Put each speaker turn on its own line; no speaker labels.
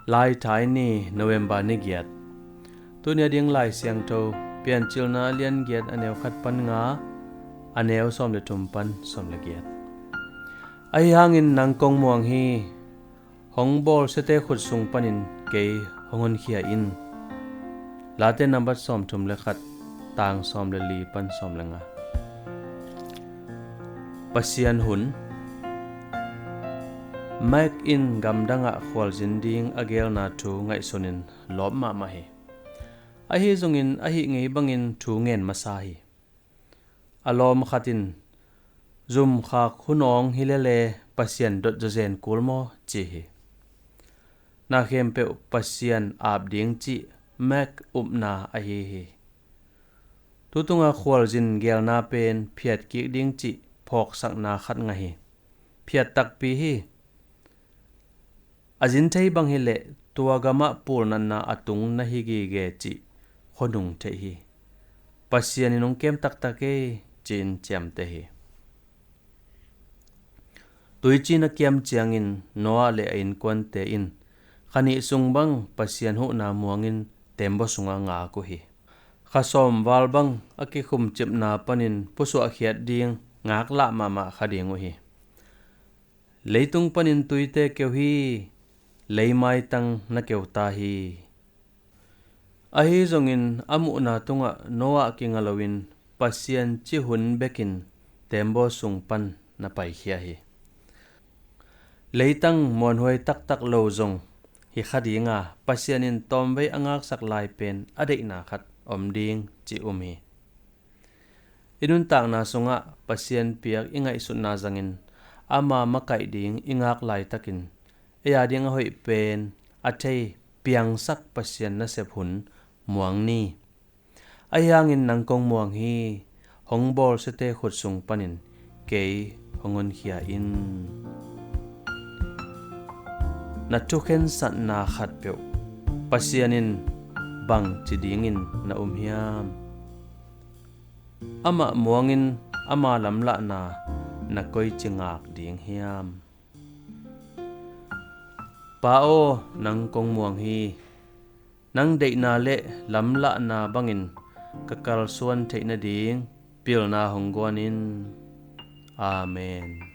lai thai ni November ni giat tunia ding lai siang tho pian chilna lian giat aneu khat pan nga aneu som le tumpan som le giat ai hangin nangkong muang hi hongbol sete khut sung panin ke hongon khia in late number som thum le khat tang som le li pan som le nga pasian hun Mac in gamdanga khwal jinding agel na thu ngai sonin lom ma ma he a hi zungin a hi ngei bangin thu ngen masa hi alom khatin zum kha khunong hilele pasian dot jozen kulmo chi hi na khem pe pasian ap ding chi Mac upna a hi tutunga khwal jin gel na pen phiat ki ding chi phok sak na khat nga hi phiat tak pi hi azin thei bang hi le tua gama purnan na atung na hi gi ge chi khonung thei hi pasian inong kem tak tak ke chin cham te hi tui chi na kem chiang in noa le in kwan te in khani sung bang pasian hu na muangin tembo sunga nga ko hi khasom wal bang aki khum chip na panin pusu a khiat ding ngak la mama khadingu hi leitung panin tuite keu hi leimai tang na keu ta hi ahi zongin amu na tunga noa kingalowin pasian chi hun bekin tembo sungpan na pai khia hi leitang mon hoi tak tak lo zong hi khadinga pasianin tombe angak sak lai pen adei na khat omding chi umi inun tak na sunga pasian piak ingai su na zangin ama makai ding ingak lai takin eya ding hoi pen athei piang sak pasian na sep hun muang ni ayangin nangkong muang hi hongbol sete khut sung panin ke hongon khia in na tukhen sat na khat pe pasianin bang chidingin na hiam ama muangin ama lamla na koi chingak ding hiam pao nang kong muang hi nang dei na le lamla na bangin kakal suan theina ding pil na honggonin amen